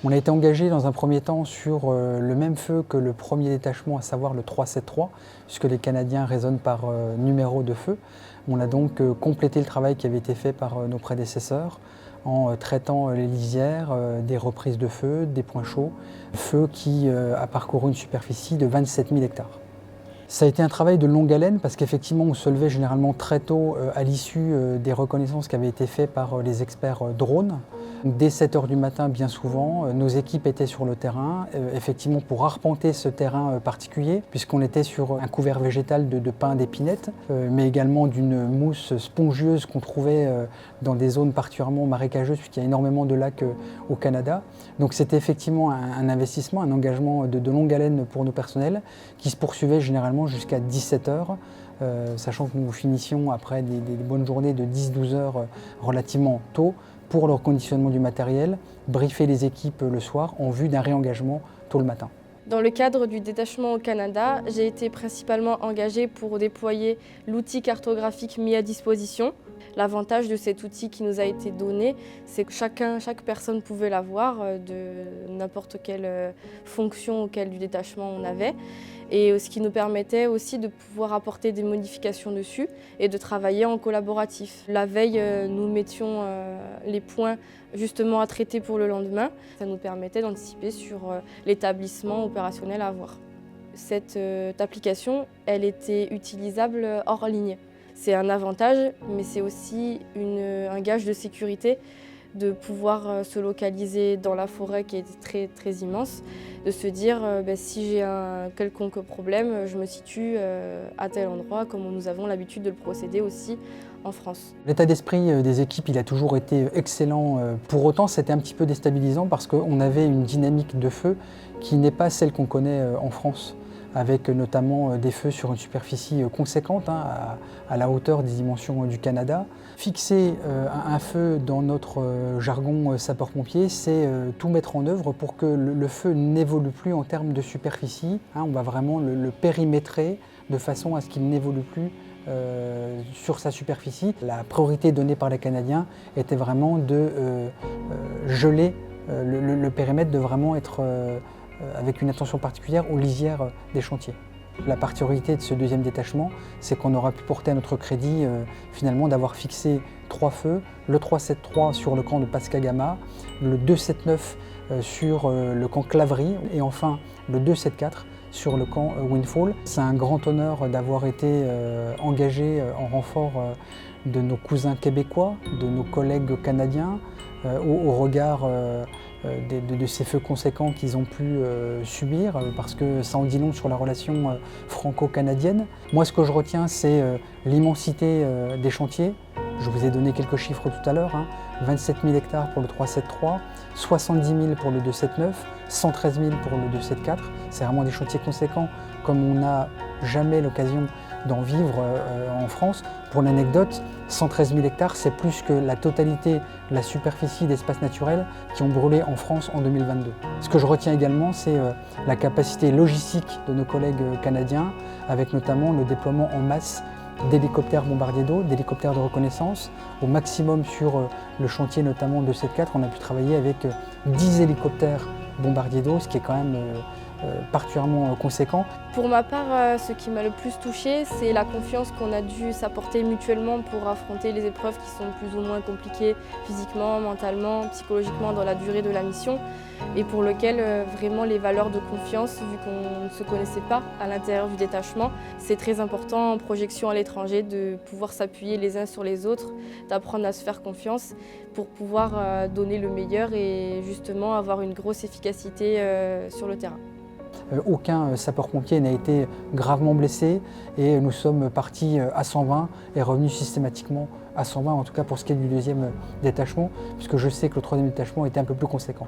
On a été engagé dans un premier temps sur le même feu que le premier détachement, à savoir le 373, puisque les Canadiens raisonnent par numéro de feu. On a donc complété le travail qui avait été fait par nos prédécesseurs en traitant les lisières, des reprises de feu, des points chauds, feu qui a parcouru une superficie de 27 000 hectares. Ça a été un travail de longue haleine parce qu'effectivement on se levait généralement très tôt à l'issue des reconnaissances qui avaient été faites par les experts drones. Dès 7 h du matin, bien souvent, nos équipes étaient sur le terrain, effectivement pour arpenter ce terrain particulier, puisqu'on était sur un couvert végétal de pins d'épinettes, mais également d'une mousse spongieuse qu'on trouvait dans des zones particulièrement marécageuses, puisqu'il y a énormément de lacs au Canada. Donc c'était effectivement un investissement, un engagement de longue haleine pour nos personnels, qui se poursuivait généralement jusqu'à 17 h. Sachant que nous finissions après des bonnes journées de 10-12 heures relativement tôt pour le reconditionnement du matériel, briefer les équipes le soir en vue d'un réengagement tôt le matin. Dans le cadre du détachement au Canada, j'ai été principalement engagée pour déployer l'outil cartographique mis à disposition. L'avantage de cet outil qui nous a été donné, c'est que chaque personne pouvait l'avoir de n'importe quelle fonction auquel du détachement on avait. Et ce qui nous permettait aussi de pouvoir apporter des modifications dessus et de travailler en collaboratif. La veille, nous mettions les points justement à traiter pour le lendemain. Ça nous permettait d'anticiper sur l'établissement opérationnel à avoir. Cette application, elle était utilisable hors ligne. C'est un avantage, mais c'est aussi un gage de sécurité de pouvoir se localiser dans la forêt qui est très immense, de se dire si j'ai un quelconque problème, je me situe à tel endroit, comme nous avons l'habitude de le procéder aussi en France. L'état d'esprit des équipes, il a toujours été excellent. Pour autant, c'était un petit peu déstabilisant parce qu'on avait une dynamique de feu qui n'est pas celle qu'on connaît en France, avec notamment des feux sur une superficie conséquente, à la hauteur des dimensions du Canada. Fixer un feu dans notre jargon sapeur-pompier, c'est tout mettre en œuvre pour que le feu n'évolue plus en termes de superficie. On va vraiment le périmétrer de façon à ce qu'il n'évolue plus sur sa superficie. La priorité donnée par les Canadiens était vraiment de geler le périmètre, de vraiment être avec une attention particulière aux lisières des chantiers. La particularité de ce deuxième détachement, c'est qu'on aura pu porter à notre crédit finalement d'avoir fixé 3 feux, le 373 sur le camp de Pascagama, le 279 sur le camp Claverie et enfin le 274 sur le camp Windfall. C'est un grand honneur d'avoir été engagé en renfort de nos cousins québécois, de nos collègues canadiens, au regard de ces feux conséquents qu'ils ont pu subir, parce que ça en dit long sur la relation franco-canadienne. Moi, ce que je retiens, c'est l'immensité des chantiers. Je vous ai donné quelques chiffres tout à l'heure, 27 000 hectares pour le 373, 70 000 pour le 279, 113 000 pour le 274. C'est vraiment des chantiers conséquents, comme on n'a jamais l'occasion d'en vivre en France. Pour l'anecdote, 113 000 hectares, c'est plus que la totalité de la superficie d'espaces naturels qui ont brûlé en France en 2022. Ce que je retiens également, c'est la capacité logistique de nos collègues canadiens, avec notamment le déploiement en masse d'hélicoptères bombardiers d'eau, d'hélicoptères de reconnaissance. Au maximum sur le chantier notamment de 7-4, on a pu travailler avec 10 hélicoptères bombardiers d'eau, ce qui est quand même particulièrement conséquent. Pour ma part, ce qui m'a le plus touchée, c'est la confiance qu'on a dû s'apporter mutuellement pour affronter les épreuves qui sont plus ou moins compliquées physiquement, mentalement, psychologiquement dans la durée de la mission et pour lequel vraiment les valeurs de confiance, vu qu'on ne se connaissait pas à l'intérieur du détachement, c'est très important en projection à l'étranger de pouvoir s'appuyer les uns sur les autres, d'apprendre à se faire confiance pour pouvoir donner le meilleur et justement avoir une grosse efficacité sur le terrain. Aucun sapeur-pompier n'a été gravement blessé et nous sommes partis à 120 et revenus systématiquement à 120, en tout cas pour ce qui est du deuxième détachement, puisque je sais que le troisième détachement était un peu plus conséquent.